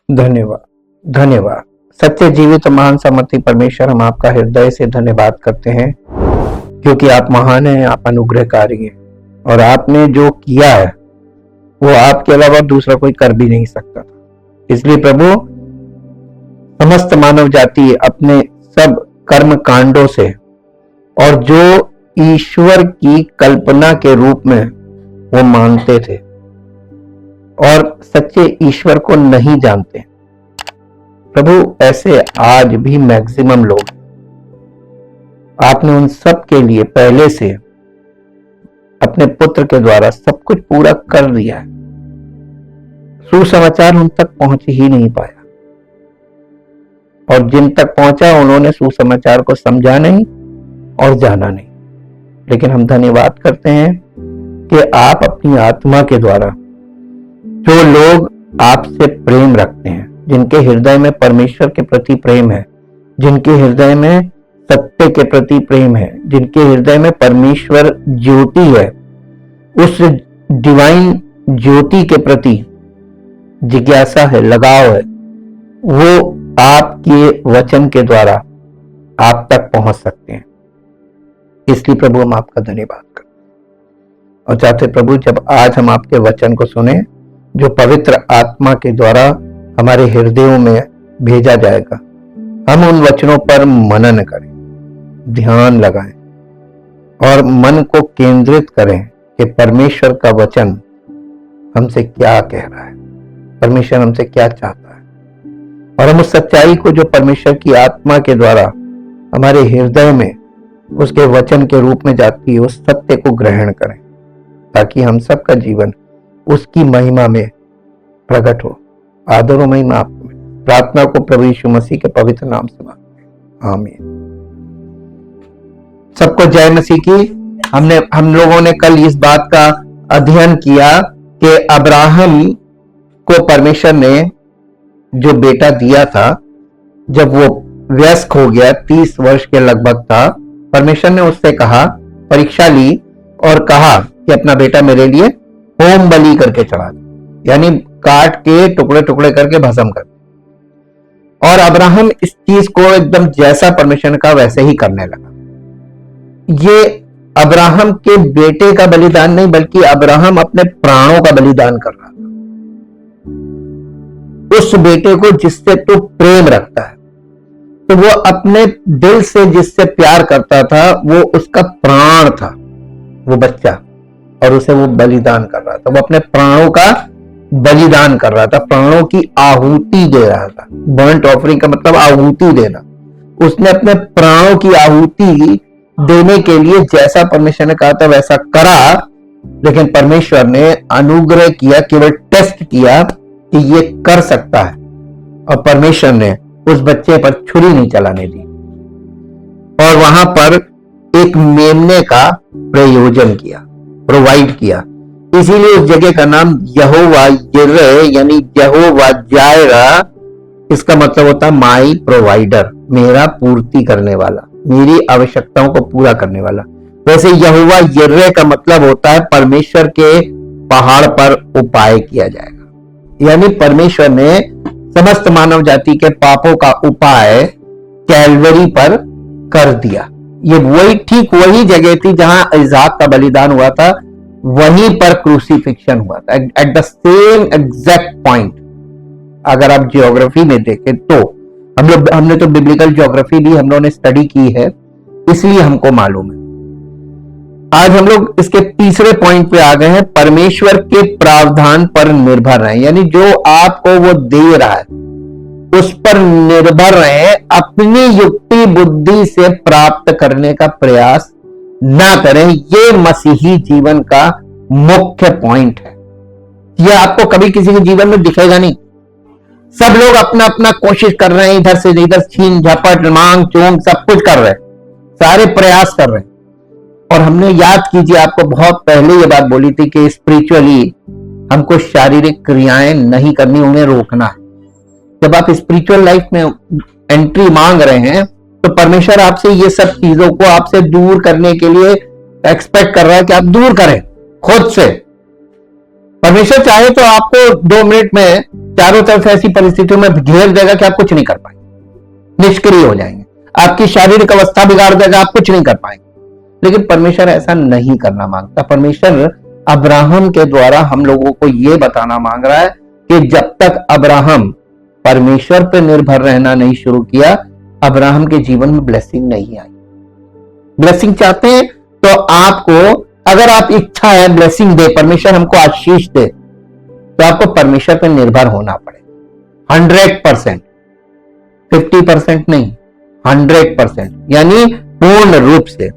धन्यवाद, धन्यवाद। सच्चे जीवित महान सामर्थी परमेश्वर, हम आपका हृदय से धन्यवाद करते हैं क्योंकि आप महान हैं, आप अनुग्रहकारी हैं और आपने जो किया है वो आपके अलावा दूसरा कोई कर भी नहीं सकता था। इसलिए प्रभु, समस्त मानव जाति अपने सब कर्म कांडों से और जो ईश्वर की कल्पना के रूप में वो मानते थे और सच्चे ईश्वर को नहीं जानते, प्रभु ऐसे आज भी मैक्सिमम लोग, आपने उन सब के लिए पहले से अपने पुत्र के द्वारा सब कुछ पूरा कर दिया है। सुसमाचार उन तक पहुंच ही नहीं पाया और जिन तक पहुंचा उन्होंने सुसमाचार को समझा नहीं और जाना नहीं। लेकिन हम धन्यवाद करते हैं कि आप अपनी आत्मा के द्वारा जो लोग आपसे प्रेम रखते हैं, जिनके हृदय में परमेश्वर के प्रति प्रेम है, जिनके हृदय में सत्य के प्रति प्रेम है, जिनके हृदय में परमेश्वर ज्योति है, उस डिवाइन ज्योति के प्रति जिज्ञासा है, लगाव है, वो आपके वचन के द्वारा आप तक पहुंच सकते हैं। इसलिए प्रभु हम आपका धन्यवाद करते हैं और चाहते प्रभु, जब आज हम आपके वचन को सुने जो पवित्र आत्मा के द्वारा हमारे हृदयों में भेजा जाएगा, हम उन वचनों पर मनन करें, ध्यान लगाएं और मन को केंद्रित करें कि परमेश्वर का वचन हमसे क्या कह रहा है, परमेश्वर हमसे क्या चाहता है, और हम उस सच्चाई को जो परमेश्वर की आत्मा के द्वारा हमारे हृदय में उसके वचन के रूप में जाती है, उस सत्य को ग्रहण करें ताकि हम सबका जीवन उसकी महिमा में प्रकट हो। आदर और महिमा आपको मिले। प्रार्थना को प्रभु यीशु मसीह के पवित्र नाम से मांगते हैं, आमीन। सबको जय मसीह की। हम लोगों ने कल इस बात का अध्ययन किया कि अब्राहम को परमेश्वर ने जो बेटा दिया था, जब वो वयस्क हो गया, 30 वर्ष के लगभग था, परमेश्वर ने उससे कहा, परीक्षा ली और कहा कि अपना बेटा मेरे लिए होम बलि करके चढ़ा दे, यानी काट के टुकड़े टुकड़े करके भस्म कर दे। और अब्राहम इस चीज को एकदम जैसा परमेश्वर ने कहा वैसे ही करने लगा। ये अब्राहम के बेटे का बलिदान नहीं, बल्कि अब्राहम अपने प्राणों का बलिदान कर रहा था। उस बेटे को जिससे तू प्रेम रखता है, तो वो अपने दिल से जिससे प्यार करता था, वो उसका प्राण था, वो बच्चा, और उसे वो बलिदान कर रहा था। वो अपने प्राणों का बलिदान कर रहा था, प्राणों की आहुति दे रहा था। बर्न्ट ऑफरिंग का मतलब आहुति देना। उसने अपने प्राणों की आहुति देने के लिए जैसा परमेश्वर ने कहा था वैसा करा, लेकिन परमेश्वर ने अनुग्रह किया, केवल टेस्ट किया कि ये कर सकता है, और परमेश्वर ने उस बच्चे पर छुरी नहीं चलाने दी और वहां पर एक मेमने का प्रयोजन किया, प्रोवाइड किया। इसीलिए उस जगह का नाम यहोवा यिर्हे यानी यहोवा जायरा, इसका मतलब होता है माई प्रोवाइडर, मेरा पूर्ति करने वाला, मेरी आवश्यकताओं को पूरा करने वाला। वैसे यहोवा यिर्हे का मतलब होता है परमेश्वर के पहाड़ पर उपाय किया जाएगा, यानी परमेश्वर ने समस्त मानव जाति के पापों का उपाय कैलवरी पर कर दिया। ये वही ठीक वही जगह थी जहां इसाक का बलिदान हुआ था, वहीं पर क्रूसिफिक्शन हुआ था, at the same exact point. अगर आप जियोग्राफी में देखें तो हमने तो बिब्लिकल जियोग्राफी भी हम लोगों ने स्टडी की है, इसलिए हमको मालूम है। आज हम लोग इसके तीसरे पॉइंट पे आ गए हैं, परमेश्वर के प्रावधान पर निर्भर रहें, यानी जो आपको वो दे रहा है उस पर निर्भर रहें, अपनी युक्ति बुद्धि से प्राप्त करने का प्रयास ना करें। ये मसीही जीवन का मुख्य पॉइंट है। ये आपको कभी किसी के जीवन में दिखेगा नहीं। सब लोग अपना अपना कोशिश कर रहे हैं, इधर से इधर छीन झपट मांग चोंग सब कुछ कर रहे हैं, सारे प्रयास कर रहे हैं। और हमने याद कीजिए, आपको बहुत पहले ये बात बोली थी कि स्पिरिचुअली हमको शारीरिक क्रियाएं नहीं करनी, उन्हें रोकना है। जब आप स्पिरिचुअल लाइफ में एंट्री मांग रहे हैं तो परमेश्वर आपसे ये सब चीजों को आपसे दूर करने के लिए एक्सपेक्ट कर रहा है कि आप दूर करें खुद से। परमेश्वर चाहे तो आपको 2 मिनट में चारों तरफ से ऐसी परिस्थितियों में घेर देगा कि आप कुछ नहीं कर पाएंगे, निष्क्रिय हो जाएंगे, आपकी शारीरिक अवस्था बिगाड़ देगा, आप कुछ नहीं कर पाएंगे। लेकिन परमेश्वर ऐसा नहीं करना मांगता। परमेश्वर अब्राहम के द्वारा हम लोगों को यह बताना मांग रहा है कि जब तक अब्राहम परमेश्वर पर निर्भर रहना नहीं शुरू किया, अब्राहम के जीवन में ब्लेसिंग नहीं आई। ब्लेसिंग चाहते हैं तो आपको, अगर आप इच्छा है ब्लेसिंग दे, परमेश्वर हमको आशीष दे, तो आपको परमेश्वर पर निर्भर होना पड़ेगा 100%, 50% नहीं, 100%, यानी पूर्ण रूप से।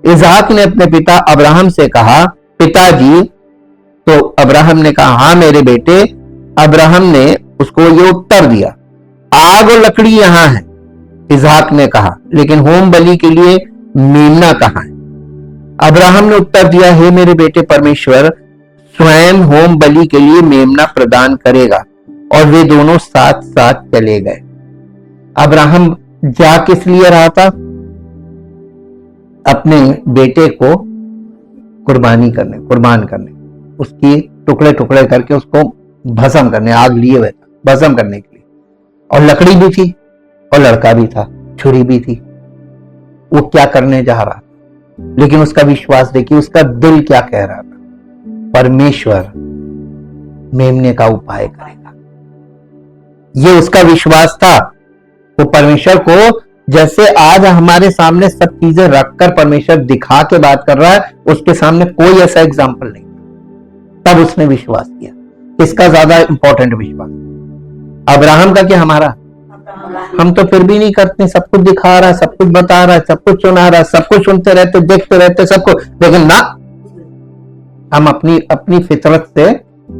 इसहाक ने अपने पिता अब्राहम से कहा, पिताजी। तो अब्राहम ने कहा, हाँ मेरे बेटे। अब्राहम ने उसको ये उत्तर दिया, आग और लकड़ी यहां है, इसहाक ने कहा, लेकिन होम बलि के लिए मेमना कहां है? अब्राहम ने उत्तर दिया, हे मेरे बेटे, परमेश्वर स्वयं होम बलि के लिए मेमना प्रदान करेगा। और वे दोनों साथ साथ चले गए। अब्राहम जा किस लिए रहा था? अपने बेटे को कुर्बान करने, उसकी टुकड़े टुकड़े करके उसको भस्म करने, आग लिए हुए था, भस्म करने के लिए। और लकड़ी भी थी और लड़का भी था, छुरी भी थी। वो क्या करने जा रहा था, लेकिन उसका विश्वास देखिए, उसका दिल क्या कह रहा था, परमेश्वर मेमने का उपाय करेगा। ये उसका विश्वास था। वो परमेश्वर को, जैसे आज हमारे सामने सब चीजें रखकर परमेश्वर दिखा के बात कर रहा है, उसके सामने कोई ऐसा एग्जाम्पल नहीं। तब उसने विश्वास किया। किसका ज्यादा इंपॉर्टेंट विश्वास? अब्राहम का कि हमारा? हम तो फिर भी नहीं करते, सब कुछ दिखा रहा है, सब कुछ बता रहा है, सब कुछ सुना रहा है, सब कुछ सुनते रहते, देखते रहते सब कुछ, लेकिन ना, हम अपनी फितरत से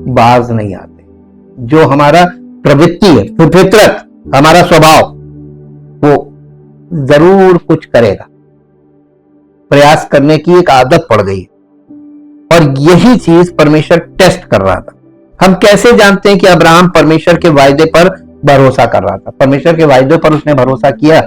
बाज नहीं आते। जो हमारा प्रवृत्ति है, फितरत, हमारा स्वभाव, वो जरूर कुछ करेगा। प्रयास करने की एक आदत पड़ गई, और यही चीज परमेश्वर टेस्ट कर रहा था। हम कैसे जानते हैं कि अब्राहम परमेश्वर के वायदे पर भरोसा कर रहा था? परमेश्वर के वायदे पर उसने भरोसा किया।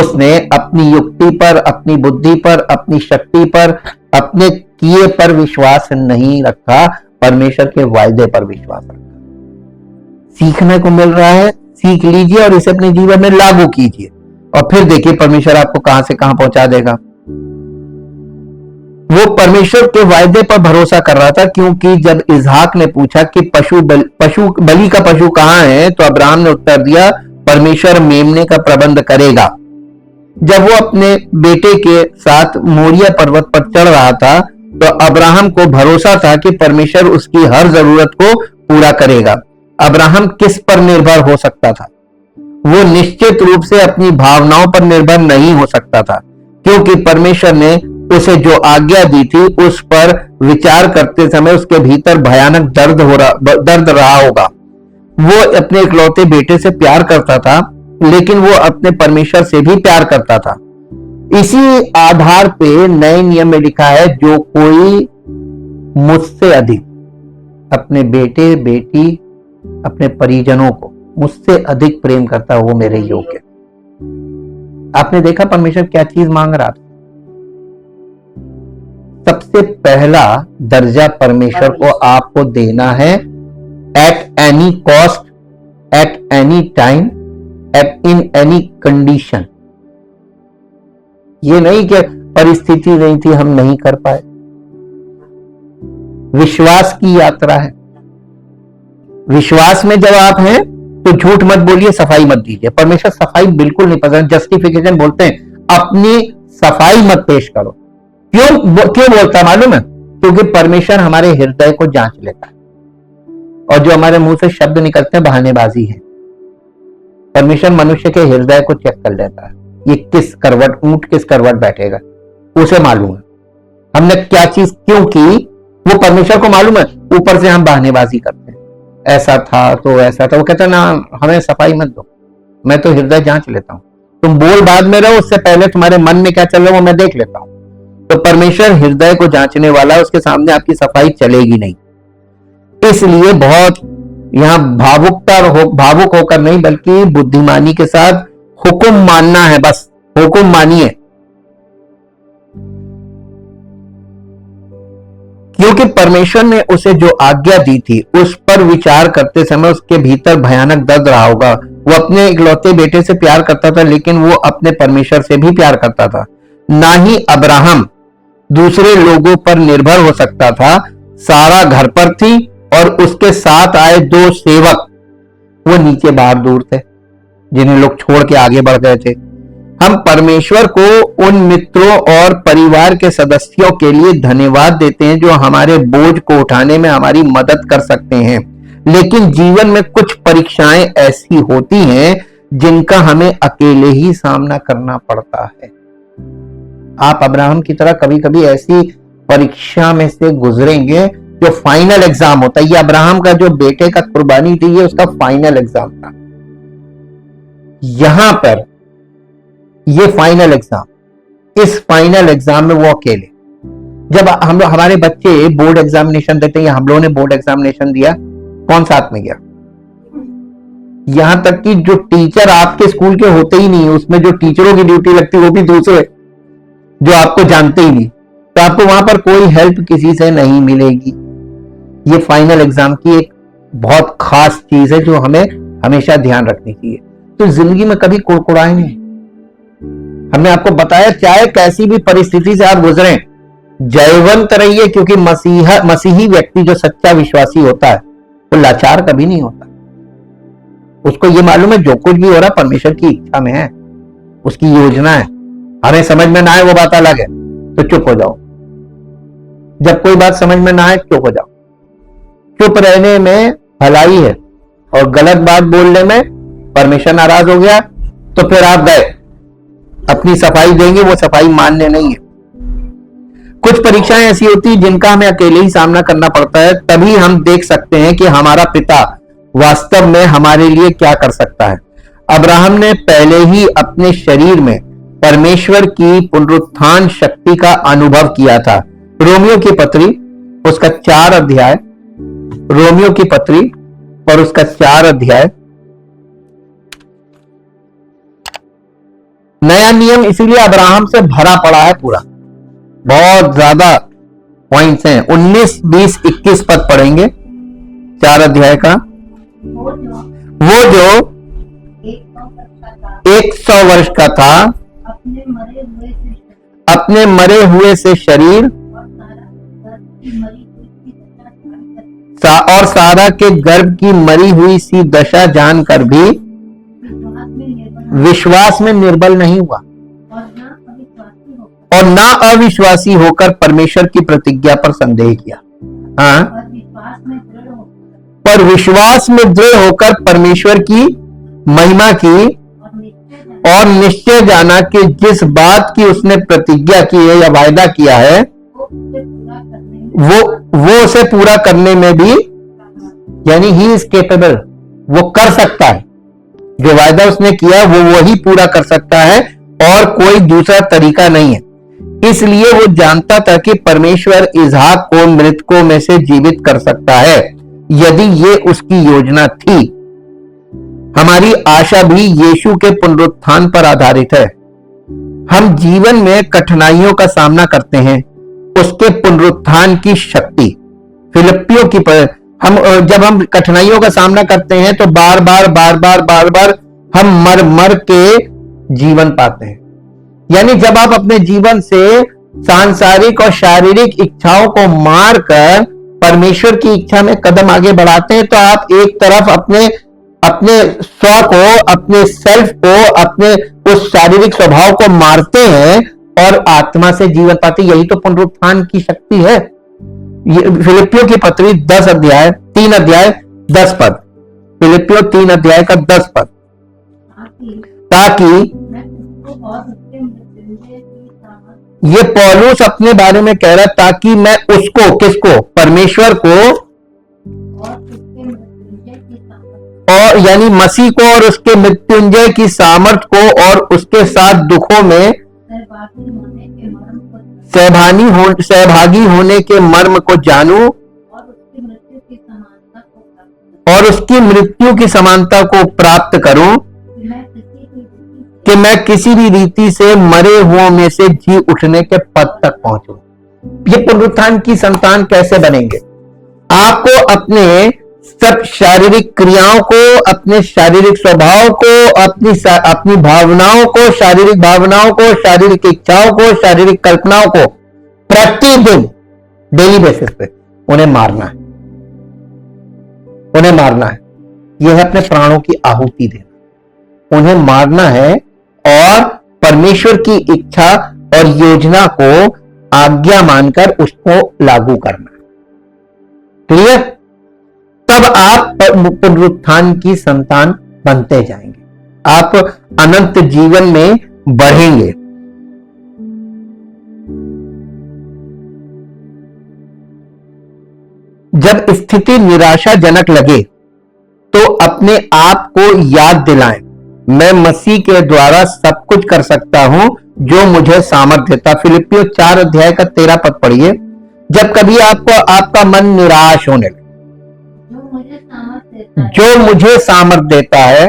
उसने अपनी युक्ति पर, अपनी बुद्धि पर, अपनी शक्ति पर, अपने किए पर विश्वास नहीं रखा, परमेश्वर के वायदे पर विश्वास रखा। सीखने को मिल रहा है, सीख लीजिए और इसे अपने जीवन में लागू कीजिए, और फिर देखिए परमेश्वर आपको कहां से कहां पहुंचा देगा। वो परमेश्वर के वायदे पर भरोसा कर रहा था, क्योंकि जब इसहाक ने पूछा कि बलि का पशु कहां है, तो अब्राहम ने उत्तर दिया, परमेश्वर मेमने का प्रबंध करेगा। जब वो अपने बेटे के साथ मोरिया पर्वत पर चढ़ रहा था, तो अब्राहम को भरोसा था कि परमेश्वर उसकी हर जरूरत को पूरा करेगा। अब्राहम किस पर निर्भर हो सकता था? वो निश्चित रूप से अपनी भावनाओं पर निर्भर नहीं हो सकता था, क्योंकि परमेश्वर ने उसे जो आज्ञा दी थी उस पर विचार करते समय उसके भीतर भयानक दर्द रहा होगा। वो अपने इकलौते बेटे से प्यार करता था, लेकिन वो अपने परमेश्वर से भी प्यार करता था। इसी आधार पे नए नियम में लिखा है, जो कोई मुझसे अधिक अपने बेटे बेटी, अपने परिजनों को मुझसे अधिक प्रेम करता है, वो मेरे योग्य। आपने देखा परमेश्वर क्या चीज मांग रहा था? सबसे पहला दर्जा परमेश्वर को आपको देना है, at any cost, at any time, at in any condition. ये नहीं कि परिस्थिति नहीं थी हम नहीं कर पाए। विश्वास की यात्रा है। विश्वास में जब आप हैं तो झूठ मत बोलिए, सफाई मत दीजिए। परमेश्वर सफाई बिल्कुल नहीं पसंद। जस्टिफिकेशन बोलते हैं, अपनी सफाई मत पेश करो। क्यों बोलता है मालूम है? क्योंकि परमेश्वर हमारे हृदय को जांच लेता है, और जो हमारे मुंह से शब्द निकलते हैं बहानेबाजी है। परमेश्वर मनुष्य के हृदय को चेक कर लेता है, ये किस करवट, ऊंट किस करवट बैठेगा, उसे मालूम है हमने क्या चीज क्यों की, वो परमेश्वर को मालूम है। ऊपर से हम बहानेबाजी करते हैं, ऐसा था तो ऐसा था। वो कहता है ना, हमें सफाई मत दो, मैं तो हृदय जांच लेता हूं। तुम बोल बाद में रहो, उससे पहले तुम्हारे मन में क्या चल रहा है वो मैं देख लेता हूं। तो परमेश्वर हृदय को जांचने वाला, उसके सामने आपकी सफाई चलेगी नहीं। इसलिए बहुत यहां भावुक होकर नहीं, बल्कि बुद्धिमानी के साथ हुक्म मानना है। बस हुक्म मानिए, क्योंकि परमेश्वर ने उसे जो आज्ञा दी थी उस पर विचार करते समय उसके भीतर भयानक दर्द रहा होगा। वो अपने इकलौते बेटे से प्यार करता था, लेकिन वो अपने परमेश्वर से भी प्यार करता था। ना ही अब्राहम दूसरे लोगों पर निर्भर हो सकता था। सारा घर पर थी और उसके साथ आए 2 सेवक वो नीचे बाहर दूर थे, जिन्हें लोग छोड़ के आगे बढ़ गए थे। हम परमेश्वर को उन मित्रों और परिवार के सदस्यों के लिए धन्यवाद देते हैं जो हमारे बोझ को उठाने में हमारी मदद कर सकते हैं। लेकिन जीवन में कुछ परीक्षाएं ऐसी होती हैं जिनका हमें अकेले ही सामना करना पड़ता है। आप अब्राहम की तरह कभी कभी ऐसी परीक्षा में से गुजरेंगे जो फाइनल एग्जाम होता है। ये अब्राहम का जो बेटे का कुर्बानी थी, ये उसका फाइनल एग्जाम था। यहां पर ये फाइनल एग्जाम, इस फाइनल एग्जाम में वो अकेले, जब हम हमारे बच्चे बोर्ड एग्जामिनेशन देते हैं या हम लोगों ने बोर्ड एग्जामिनेशन दिया, कौन साथ में गया? यहां तक कि जो टीचर आपके स्कूल के होते ही नहीं, उसमें जो टीचरों की ड्यूटी लगती है वो भी दूसरे जो आपको जानते ही नहीं, तो आपको वहां पर कोई हेल्प किसी से नहीं मिलेगी। ये फाइनल एग्जाम की एक बहुत खास चीज है जो हमें हमेशा ध्यान रखनी चाहिए। तो जिंदगी में कभी कुड़कुड़ाए नहीं। हमने आपको बताया चाहे कैसी भी परिस्थिति से आप गुजरें, जयवंत रहिए, क्योंकि मसीही व्यक्ति जो सच्चा विश्वासी होता है वो लाचार कभी नहीं होता। उसको ये मालूम है जो कुछ भी हो रहा परमेश्वर की इच्छा में है, उसकी योजना है। हमें समझ में ना आए वो बात अलग है, तो चुप हो जाओ। जब कोई बात समझ में ना आए चुप हो जाओ। चुप रहने में भलाई है और गलत बात बोलने में परमेश्वर नाराज हो गया तो फिर आप गए, अपनी सफाई देंगे, वो सफाई मान्य नहीं है। कुछ परीक्षाएं ऐसी होती हैं जिनका हमें अकेले ही सामना करना पड़ता है, तभी हम देख सकते हैं कि हमारा पिता वास्तव में हमारे लिए क्या कर सकता है। अब्राहम ने पहले ही अपने शरीर में परमेश्वर की पुनरुत्थान शक्ति का अनुभव किया था। रोमियो की पत्री उसका 4 अध्याय, रोमियो की पत्री और उसका 4 अध्याय। नया नियम इसीलिए अब्राहम से भरा पड़ा है पूरा, बहुत ज्यादा पॉइंट्स हैं। 19, 20, 21 पद पढ़ेंगे 4 अध्याय का। वो जो 100 वर्ष का था, अपने मरे हुए से शरीर और सारा के गर्भ की मरी हुई सी दशा जानकर भी विश्वास में निर्बल नहीं हुआ और ना अविश्वासी होकर परमेश्वर की प्रतिज्ञा पर संदेह किया। हाँ, पर विश्वास में दृढ़ होकर परमेश्वर की महिमा की और निश्चय जाना कि जिस बात की उसने प्रतिज्ञा की है या वायदा किया है वो उसे पूरा करने में भी, यानी ही इज केपेबल, वो कर सकता है। जो वायदा उसने किया वो वही पूरा कर सकता है और कोई दूसरा तरीका नहीं है। इसलिए वो जानता था कि परमेश्वर इसहाक को मृतकों में से जीवित कर सकता है यदि ये उसकी योजना थी। हमारी आशा भी यीशु के पुनरुत्थान पर आधारित है। हम जीवन में कठिनाइयों का सामना करते हैं, उसके पुनरुत्थान की शक्ति। फिलिपियों की जब हम कठिनाइयों का सामना करते हैं तो बार बार हम मर के जीवन पाते हैं। यानी जब आप अपने जीवन से सांसारिक और शारीरिक इच्छाओं को मारकर परमेश्वर की इच्छा में कदम आगे बढ़ाते हैं तो आप एक तरफ अपने स्व को, अपने सेल्फ को, अपने उस शारीरिक स्वभाव को मारते हैं और आत्मा से जीवन पाते। यही तो पुनरुत्थान की शक्ति है। फिलिपियों की पत्री 3 अध्याय 10 पद, फिलिपियों 3 अध्याय का 10 पद। ताकि ये पौलुस अपने बारे में कह रहा है, ताकि मैं उसको, किसको? परमेश्वर को, और यानी मसीह को और उसके मृत्युंजय की सामर्थ को और उसके साथ दुखों में सहभागी होने के मर्म को जानूं और उसकी मृत्यु की समानता को प्राप्त करूं, कि मैं किसी भी रीति से मरे हुओं में से जी उठने के पद तक पहुंचूं। ये पुनरुत्थान की संतान कैसे बनेंगे? आपको अपने सब शारीरिक क्रियाओं को, अपने शारीरिक स्वभाव को, अपनी भावनाओं को, शारीरिक भावनाओं को, शारीरिक इच्छाओं को, शारीरिक कल्पनाओं को प्रतिदिन डेली बेसिस पे उन्हें मारना है, उन्हें मारना है। यह है अपने प्राणों की आहुति देना, उन्हें मारना है और परमेश्वर की इच्छा और योजना को आज्ञा मानकर उसको लागू करना। क्लियर? तब आप पुनरुत्थान की संतान बनते जाएंगे, आप अनंत जीवन में बढ़ेंगे। जब स्थिति निराशाजनक लगे तो अपने आप को याद दिलाएं, मैं मसीह के द्वारा सब कुछ कर सकता हूं जो मुझे सामर्थ्य देता। फिलिपियों 4 अध्याय का 13 पद पढ़िए। जब कभी आपको आपका मन निराश होने लगे, जो मुझे सामर्थ देता है,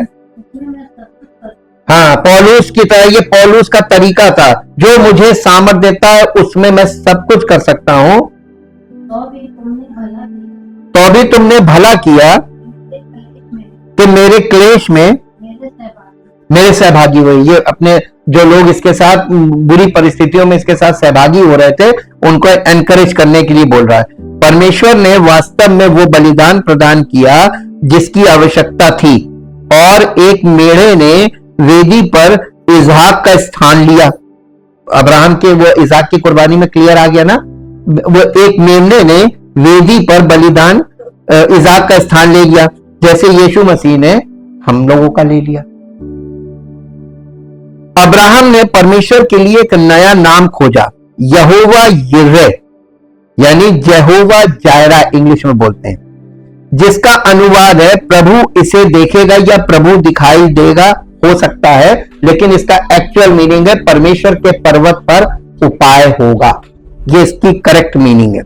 हाँ, पौलुस की तरह ये पौलुस का तरीका था, जो मुझे सामर्थ देता है उसमें मैं सब कुछ कर सकता हूं। तो भी तुमने भला किया कि मेरे क्लेश में मेरे सहभागी हुए। ये अपने जो लोग इसके साथ बुरी परिस्थितियों में इसके साथ सहभागी हो रहे थे उनको एनकरेज करने के लिए बोल रहा है। परमेश्वर ने वास्तव में वो बलिदान प्रदान किया जिसकी आवश्यकता थी, और एक मेढ़े ने वेदी पर इसहाक का स्थान लिया। अब्राहम के वो इसहाक की कुर्बानी में क्लियर आ गया ना, वो एक मेमने ने वेदी पर बलिदान इसहाक का स्थान ले लिया, जैसे यीशु मसीह ने हम लोगों का ले लिया। अब्राहम ने परमेश्वर के लिए एक नया नाम खोजा, यहोवा यिर्हे, यानी यहोवा जायरा इंग्लिश में बोलते हैं, जिसका अनुवाद है प्रभु इसे देखेगा या प्रभु दिखाई देगा, हो सकता है, लेकिन इसका एक्चुअल मीनिंग है परमेश्वर के पर्वत पर उपाय होगा। ये इसकी करेक्ट मीनिंग है।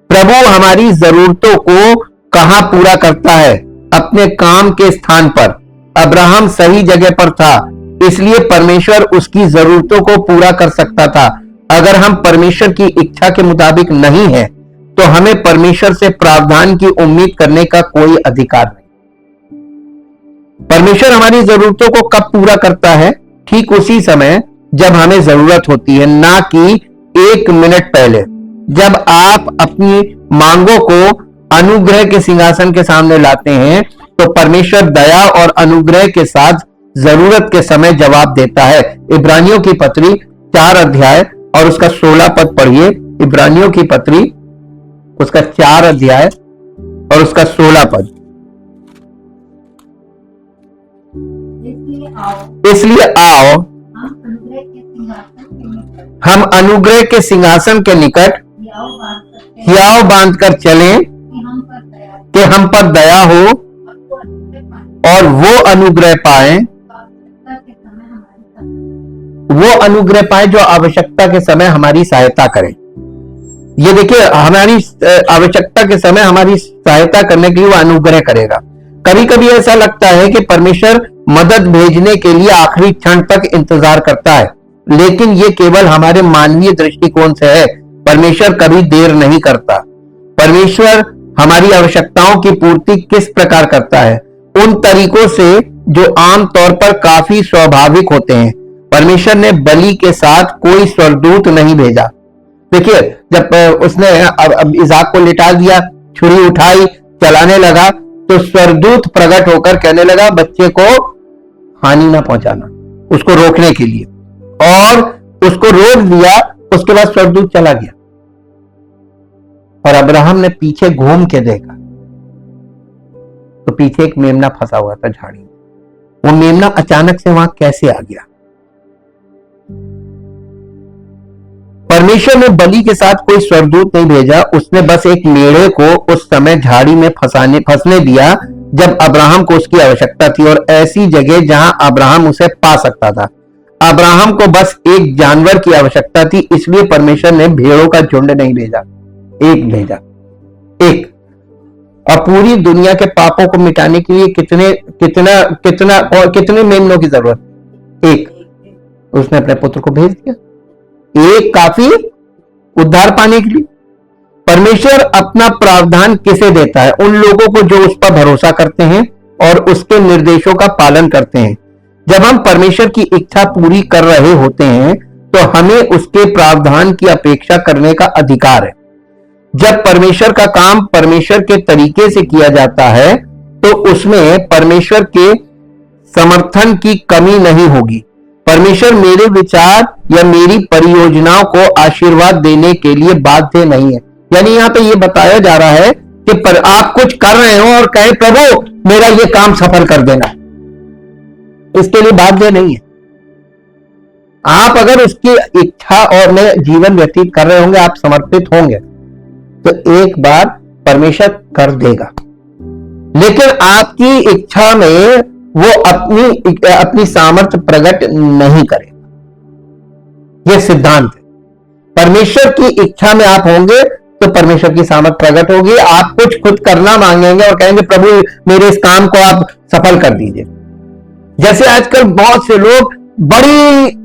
प्रभु हमारी जरूरतों को कहां पूरा करता है? अपने काम के स्थान पर। अब्राहम सही जगह पर था, इसलिए परमेश्वर उसकी जरूरतों को पूरा कर सकता था। अगर हम परमेश्वर की इच्छा के मुताबिक नहीं है तो हमें परमेश्वर से प्रावधान की उम्मीद करने का कोई अधिकार नहीं। परमेश्वर हमारी जरूरतों को कब पूरा करता है? ठीक उसी समय जब हमें जरूरत होती है, ना कि 1 मिनट पहले। जब आप अपनी मांगों को अनुग्रह के सिंहासन के सामने लाते हैं तो परमेश्वर दया और अनुग्रह के साथ जरूरत के समय जवाब देता है। इब्रानियों की पत्री 4 अध्याय और उसका 16 पद पढ़िए। इब्रानियों की पत्री उसका 4 अध्याय और उसका 16 पद। इसलिए आओ हम अनुग्रह के सिंहासन के निकट हियाव बांधकर चलें कि हम पर दया हो और वो अनुग्रह पाए जो आवश्यकता के समय हमारी सहायता करें। ये देखिए, हमारी आवश्यकता के समय हमारी सहायता करने के लिए वो अनुग्रह करेगा। कभी कभी ऐसा लगता है कि परमेश्वर मदद भेजने के लिए आखिरी क्षण तक इंतजार करता है, लेकिन ये केवल हमारे मानवीय दृष्टिकोण से है। परमेश्वर कभी देर नहीं करता। परमेश्वर हमारी आवश्यकताओं की पूर्ति किस प्रकार करता है? उन तरीकों से जो आमतौर पर काफी स्वाभाविक होते हैं। परमेश्वर ने बलि के साथ कोई स्वर्गदूत नहीं भेजा। देखिए, जब उसने इसहाक को लिटा दिया, छुरी उठाई, चलाने लगा, तो स्वर्गदूत प्रकट होकर कहने लगा बच्चे को हानि ना पहुंचाना, उसको रोकने के लिए, और उसको रोक दिया। उसके बाद स्वर्गदूत चला गया और अब्राहम ने पीछे घूम के देखा तो पीछे एक मेमना फंसा हुआ था झाड़ी में। वो मेमना अचानक से वहां कैसे आ गया? परमेश्वर ने बलि के साथ कोई स्वर्गदूत नहीं भेजा, उसने बस एक मेढ़े को उस समय झाड़ी में फंसने दिया जब अब्राहम को उसकी आवश्यकता थी, और ऐसी जगह जहां अब्राहम उसे पा सकता था। अब्राहम को बस एक जानवर की आवश्यकता थी, इसलिए परमेश्वर ने भेड़ों का झुंड नहीं भेजा, एक भेजा, एक। और पूरी दुनिया के पापों को मिटाने के लिए कितने मेमनों की जरूरत? एक। उसने अपने पुत्र को भेज दिया। एक काफी, उद्धार पाने के लिए। परमेश्वर अपना प्रावधान किसे देता है? उन लोगों को जो उस पर भरोसा करते हैं और उसके निर्देशों का पालन करते हैं। जब हम परमेश्वर की इच्छा पूरी कर रहे होते हैं तो हमें उसके प्रावधान की अपेक्षा करने का अधिकार है। जब परमेश्वर का काम परमेश्वर के तरीके से किया जाता है तो उसमें परमेश्वर के समर्थन की कमी नहीं होगी। परमेश्वर मेरे विचार या मेरी परियोजनाओं को आशीर्वाद देने के लिए बाध्य नहीं है। यानी यहां पे ये बताया जा रहा है कि आप कुछ कर रहे हो और कहे प्रभु मेरा ये काम सफल कर देना, इसके लिए बाध्य नहीं है। आप अगर उसकी इच्छा और में जीवन व्यतीत कर रहे होंगे, आप समर्पित होंगे, तो एक बार परमेश्वर कर देगा। लेकिन आपकी इच्छा में वो अपनी सामर्थ्य प्रकट नहीं करेगा। यह सिद्धांत है। परमेश्वर की इच्छा में आप होंगे तो परमेश्वर की सामर्थ प्रकट होगी। आप कुछ खुद करना मांगेंगे और कहेंगे प्रभु मेरे इस काम को आप सफल कर दीजिए। जैसे आजकल बहुत से लोग बड़ी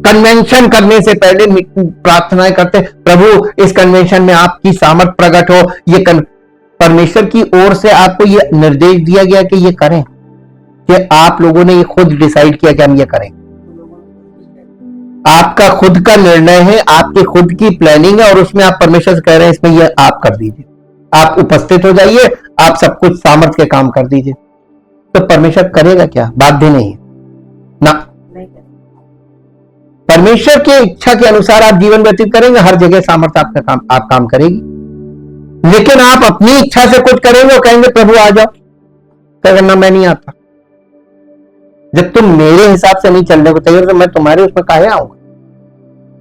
कन्वेंशन करने से पहले प्रार्थनाएं करते हैं, प्रभु इस कन्वेंशन में आपकी सामर्थ प्रकट हो। ये परमेश्वर की ओर से आपको ये निर्देश दिया गया कि ये करें, कि आप लोगों ने ये खुद डिसाइड किया कि हम ये करें। आपका खुद का निर्णय है, आपकी खुद की प्लानिंग है और उसमें आप परमेश्वर से कह रहे हैं इसमें ये आप कर दीजिए, आप उपस्थित हो जाइए, आप सब कुछ सामर्थ्य के काम कर दीजिए। तो परमेश्वर करेगा क्या? बाध्य नहीं है ना। परमेश्वर की इच्छा के अनुसार आप जीवन व्यतीत करेंगे, हर जगह सामर्थ्य आपका काम आप काम करेगी। लेकिन आप अपनी इच्छा से कुछ करेंगे और कहेंगे प्रभु आ जाओ, क्या करना मैं नहीं आता। जब तुम मेरे हिसाब से नहीं चलने को तैयार तो मैं तुम्हारे उसमें काहे आऊंगा।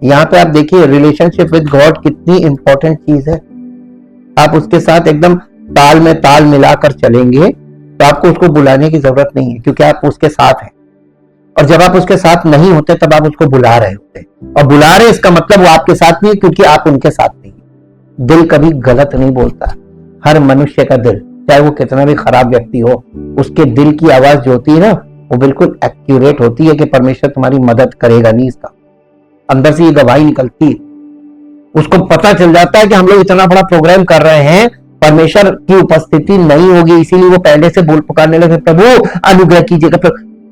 यहां पे आप देखिए रिलेशनशिप विद गॉड कितनी इंपॉर्टेंट चीज है। आप उसके साथ एकदम ताल में ताल मिलाकर चलेंगे तो आपको उसको बुलाने की जरूरत नहीं है, क्योंकि आप उसके साथ हैं। और जब आप उसके साथ नहीं होते तब आप उसको बुला रहे होते, और बुला रहे इसका मतलब वो आपके साथ नहीं है, क्योंकि आप उनके साथ नहीं। दिल कभी गलत नहीं बोलता। हर मनुष्य का दिल, चाहे वो कितना भी खराब व्यक्ति हो, उसके दिल की आवाज जो होती है ना, वो बिल्कुल एक्यूरेट होती है कि परमेश्वर तुम्हारी मदद करेगा नहीं। इसका अंदर से ये गवाही निकलती है। उसको पता चल जाता है कि हम लोग इतना बड़ा प्रोग्राम कर रहे हैं, परमेश्वर की उपस्थिति नहीं होगी, इसीलिए वो पहले से बोल पुकारने लगे प्रभु अनुग्रह कीजिएगा।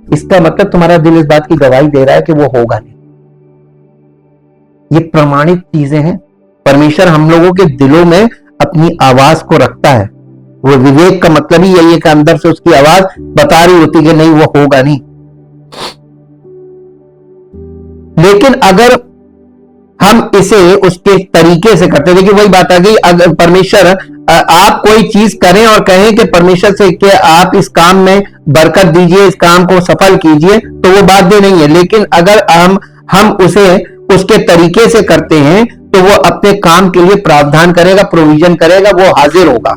इसका मतलब तुम्हारा दिल इस बात की गवाही दे रहा है कि वो होगा नहीं। ये प्रमाणित चीजें हैं। परमेश्वर हम लोगों के दिलों में अपनी आवाज को रखता है। वो विवेक का मतलब ही यही है कि अंदर से उसकी आवाज बता रही होती कि नहीं वो होगा नहीं। लेकिन अगर हम इसे उसके तरीके से करते, देखिए वही बात आ गई, अगर परमेश्वर आप कोई चीज करें और कहें कि परमेश्वर से कि आप इस काम में बरकत दीजिए, इस काम को सफल कीजिए, तो वो बाध्य नहीं है। लेकिन अगर हम उसे उसके तरीके से करते हैं तो वो अपने काम के लिए प्रावधान करेगा, प्रोविजन करेगा, वो हाजिर होगा।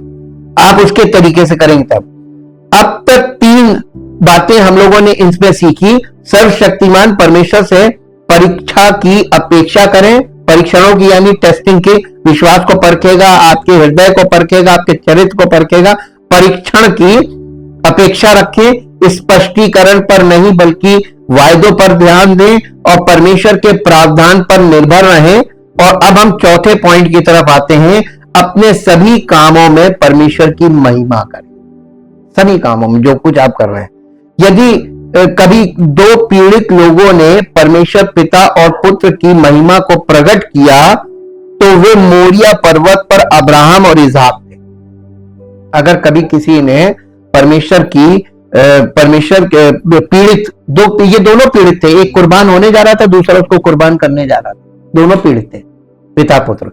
आप उसके तरीके से करेंगे तब। अब तक 3 बातें हम लोगों ने इसमें सीखी। सर्वशक्तिमान परमेश्वर से परीक्षा की अपेक्षा करें। परीक्षणों की यानी टेस्टिंग के, विश्वास को परखेगा, आपके हृदय को परखेगा, आपके चरित्र को परखेगा। परीक्षण की अपेक्षा रखें। स्पष्टीकरण पर नहीं बल्कि वायदों पर ध्यान दें और परमेश्वर के प्रावधान पर निर्भर रहें। और अब हम चौथे पॉइंट की तरफ आते हैं। अपने सभी कामों में परमेश्वर की महिमा करें। सभी कामों में जो कुछ आप कर रहे हैं। यदि कभी 2 पीड़ित लोगों ने परमेश्वर पिता और पुत्र की महिमा को प्रकट किया तो वे मोरिया पर्वत पर अब्राहम और इसहाक थे। अगर कभी किसी ने परमेश्वर के पीड़ित, ये दोनों पीड़ित थे, एक कुर्बान होने जा रहा था, दूसरा उसको कुर्बान करने जा रहा था, दोनों पीड़ित थे, पिता पुत्र।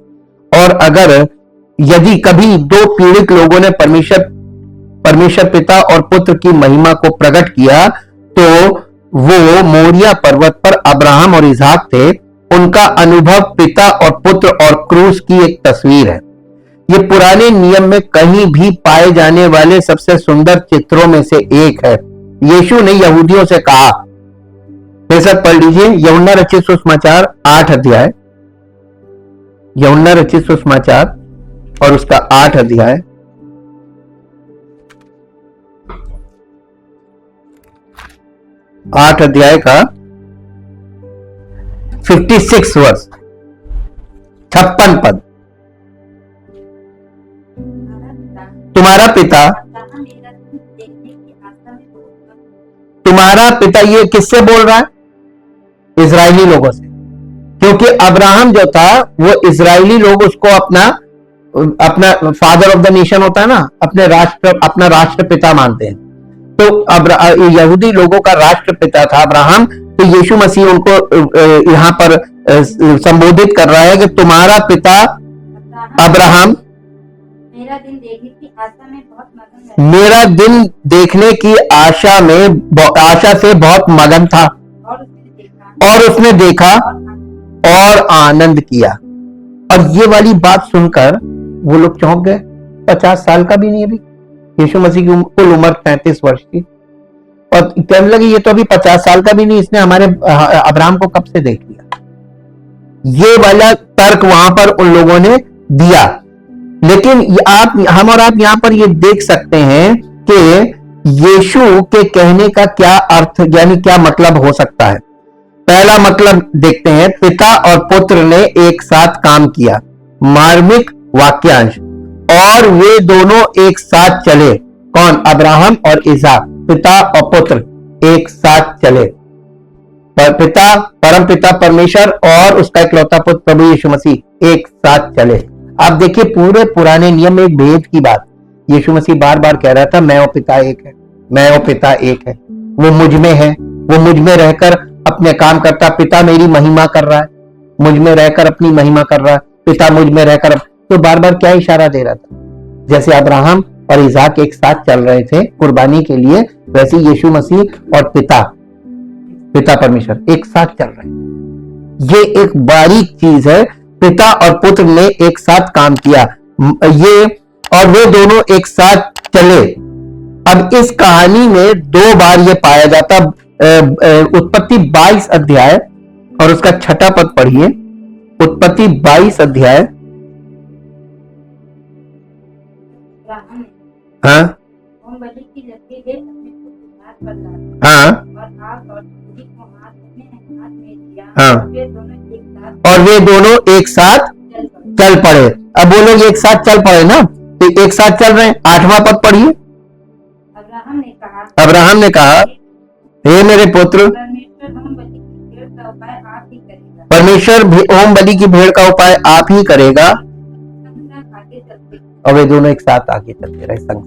और अगर यदि कभी 2 पीड़ित लोगों ने परमेश्वर पिता और पुत्र की महिमा को प्रकट किया तो वो मोरिया पर्वत पर अब्राहम और इसहाक थे। उनका अनुभव पिता और पुत्र और क्रूस की एक तस्वीर है। ये पुराने नियम में कहीं भी पाए जाने वाले सबसे सुंदर चित्रों में से एक है। यीशु ने यहूदियों से कहा, बेशक पढ़ लीजिए यूहन्ना रचित सुसमाचार 8 अध्याय, यूहन्ना रचित सुसमाचार और उसका 8 अध्याय, आठ अध्याय का 56 वर्ष। 56 पद। तुम्हारा पिता, तुम्हारा पिता, ये किससे बोल रहा है? इजरायली लोगों से, क्योंकि अब्राहम जो था वो इजरायली लोग उसको अपना अपना फादर ऑफ द नेशन होता है ना, अपना राष्ट्रपिता मानते हैं। तो यहूदी लोगों का राष्ट्रपिता था अब्राहम। तो यीशु मसीह उनको यहां पर संबोधित कर रहा है कि तुम्हारा पिता अब्राहम मेरा दिन देखने की आशा से बहुत मगन था, और उसने देखा और आनंद किया। और ये वाली बात सुनकर वो लोग चौंक गए। 50 साल का भी नहीं, अभी यीशु मसीह की कुल उम्र 33 वर्ष की, और कहने लगे ये तो अभी 50 साल का भी नहीं, इसने हमारे अब्राहम को कब से देख लिया। ये वाला तर्क वहां पर उन लोगों ने दिया। लेकिन हम और आप यहां पर ये देख सकते हैं कि यीशु के कहने का क्या अर्थ, यानी क्या मतलब हो सकता है। पहला मतलब देखते हैं, पिता और पुत्र ने एक साथ काम किया। मार्मिक वाक्यांश, और वे दोनों एक साथ चले। कौन? अब्राहम और इसहाक, पिता और पुत्र एक साथ चले। पिता, परम पिता परमेश्वर और उसका इकलौता पुत्र प्रभु यीशु मसीह एक साथ चले। आप देखिए पूरे पुराने नियम में एक भेद की बात यीशु मसीह बार बार कह रहा था, मैं और पिता एक है, मैं और पिता एक है। वो मुझ में है, वो मुझ में रहकर अपने काम करता। पिता मेरी महिमा कर रहा है, मुझ में रहकर अपनी महिमा कर रहा है, पिता मुझ में रहकर। तो बार बार क्या इशारा दे रहा था? जैसे अब्राहम और इसहाक एक साथ चल रहे थे कुर्बानी के लिए, वैसे यीशु मसीह और पिता परमेश्वर एक साथ चल रहे हैं। ये एक बारीक चीज है। पिता और पुत्र ने एक साथ काम किया, ये, और वे दोनों एक साथ चले। अब इस कहानी में 2 बार ये पाया जाता। उत्पत्ति 22 अध्याय और उसका 6 पद पढ़िए। उत्पत्ति 22 अध्याय। हाँ हाँ, और वे दोनों एक साथ चल पड़े। अब वो लोग एक साथ चल पड़े ना, तो एक साथ चल रहे हैं। 8वां पद पढ़िए। अब्राहम ने कहा, हे मेरे पुत्र, परमेश्वर होम बलि की भेड़ का उपाय आप ही करेगा। और वे दोनों एक साथ आगे चलते रहे संग।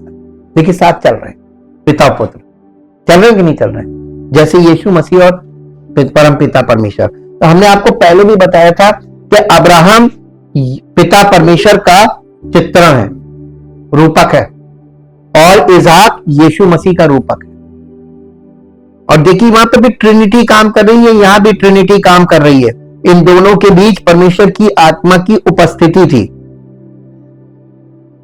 देखिए साथ चल रहे हैं, पिता पुत्र चल रहे हैं कि नहीं चल रहे हैं, जैसे यीशु मसीह और परम पिता परमेश्वर। तो हमने आपको पहले भी बताया था कि अब्राहम पिता परमेश्वर का चित्रण है, रूपक है, और इसहाक यीशु मसीह का रूपक है। और देखिए वहां पर भी ट्रिनिटी काम कर रही है, यहां भी ट्रिनिटी काम कर रही है। इन दोनों के बीच परमेश्वर की आत्मा की उपस्थिति थी।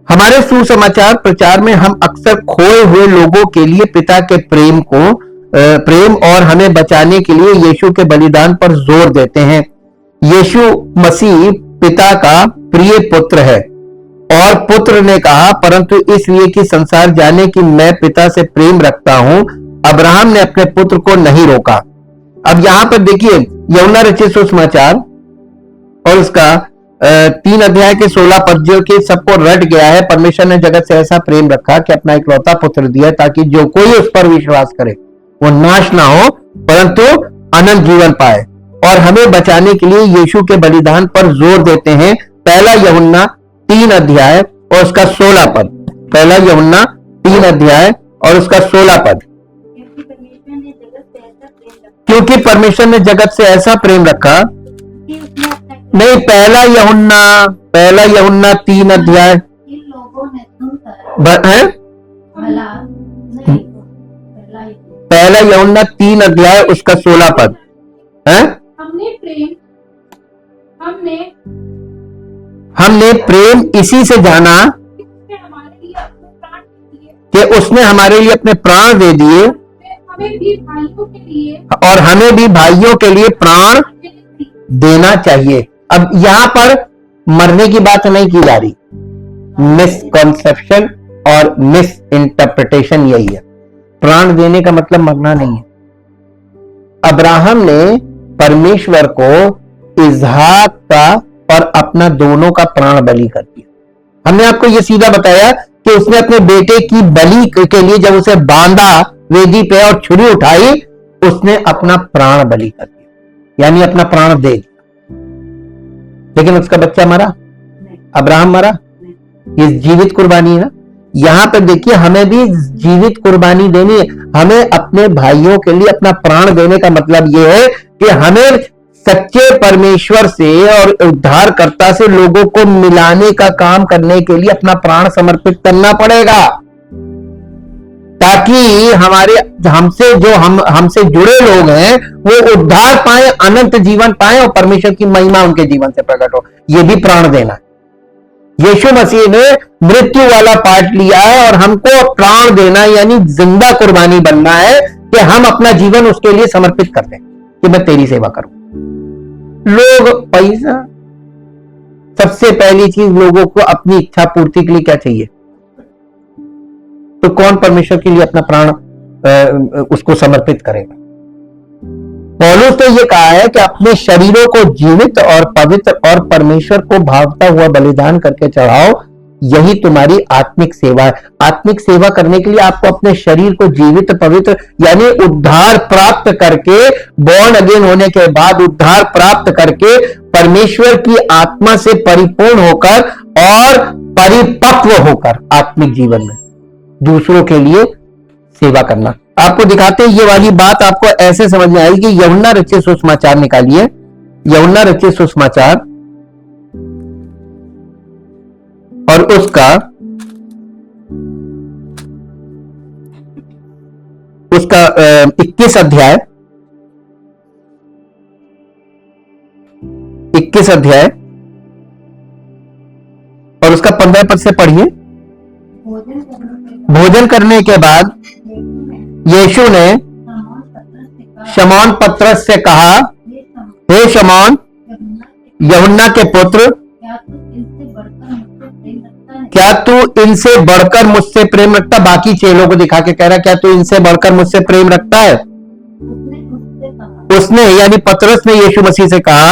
हमारे सुसमाचार प्रचार में हम अक्सर खोए हुए लोगों के लिए पिता के प्रेम और हमें बचाने के लिए यीशु के बलिदान पर जोर देते हैं। यीशु मसीह पिता का प्रिय पुत्र है, और पुत्र ने कहा, परंतु इसलिए कि संसार जाने कि मैं पिता से प्रेम रखता हूं, अब्राहम ने अपने पुत्र को नहीं रोका। अब यहां पर देखिए यूहन्ना रचित सुसमाचार और उसका 3 अध्याय के 16 पद, जो कि सबको रट गया है। परमेश्वर ने जगत से ऐसा प्रेम रखा कि अपना इकलौता पुत्र दिया, ताकि जो कोई उस पर विश्वास करे वो नाश ना हो परंतु अनंत जीवन पाए। और हमें बचाने के लिए यीशु के बलिदान पर जोर देते हैं। 1 यूहन्ना 3 अध्याय और उसका 16 पद। 1 यूहन्ना 3 अध्याय और उसका 16 पद। क्योंकि परमेश्वर ने जगत से ऐसा प्रेम रखा, नहीं, 1 यूहन्ना 3 अध्याय है। 1 यूहन्ना 3 अध्याय उसका 16 पद है। हमने प्रेम इसी से जाना कि उसने हमारे लिए अपने प्राण दे दिए, और हमें भी भाइयों के लिए प्राण देना चाहिए। अब यहां पर मरने की बात नहीं की जा रही। मिसकॉन्सेप्शन और मिस इंटरप्रिटेशन यही है। प्राण देने का मतलब मरना नहीं है। अब्राहम ने परमेश्वर को इसहाक का और अपना दोनों का प्राण बलि कर दिया। हमने आपको यह सीधा बताया कि उसने अपने बेटे की बलि के लिए जब उसे बांधा वेदी पे और छुरी उठाई, उसने अपना प्राण बलि कर दिया, यानी अपना प्राण दे दिया। लेकिन उसका बच्चा मरा, अब्राहम मरा। ये जीवित कुर्बानी है ना। यहां पर देखिए, हमें भी जीवित कुर्बानी देनी है। हमें अपने भाइयों के लिए अपना प्राण देने का मतलब यह है कि हमें सच्चे परमेश्वर से और उद्धारकर्ता से लोगों को मिलाने का काम करने के लिए अपना प्राण समर्पित करना पड़ेगा, ताकि हमसे जुड़े लोग हैं वो उद्धार पाए, अनंत जीवन पाए और परमेश्वर की महिमा उनके जीवन से प्रकट हो। यह भी प्राण देना है। यीशु मसीह ने मृत्यु वाला पार्ट लिया है और हमको प्राण देना यानी जिंदा कुर्बानी बनना है कि हम अपना जीवन उसके लिए समर्पित कर दें कि मैं तेरी सेवा करूं। लोग पैसा, सबसे पहली चीज लोगों को अपनी इच्छा पूर्ति के लिए क्या चाहिए? तो कौन परमेश्वर के लिए अपना प्राण उसको समर्पित करेगा? पौलुस तो ये कहा है कि अपने शरीरों को जीवित और पवित्र और परमेश्वर को भावता हुआ बलिदान करके चढ़ाओ, यही तुम्हारी आत्मिक सेवा है। आत्मिक सेवा करने के लिए आपको अपने शरीर को जीवित पवित्र यानी उद्धार प्राप्त करके, बॉर्न अगेन होने के बाद उद्धार प्राप्त करके परमेश्वर की आत्मा से परिपूर्ण होकर और परिपक्व होकर आत्मिक जीवन में दूसरों के लिए सेवा करना। आपको दिखाते हैं, ये वाली बात आपको ऐसे समझ में आएगी। यूहन्ना रचित सुसमाचार निकालिए, यूहन्ना रचित सुसमाचार और उसका 21 अध्याय 21 अध्याय और उसका 15 पद से पढ़िए। भोजन करने के बाद यीशु ने शमौन पतरस से कहा, हे शमौन, यूहन्ना के पुत्र, क्या तू इनसे बढ़कर मुझसे प्रेम रखता? बाकी चेलों को दिखा के कह रहा, क्या तू इनसे बढ़कर मुझसे प्रेम रखता है? उसने यानी पतरस ने यीशु मसीह से कहा,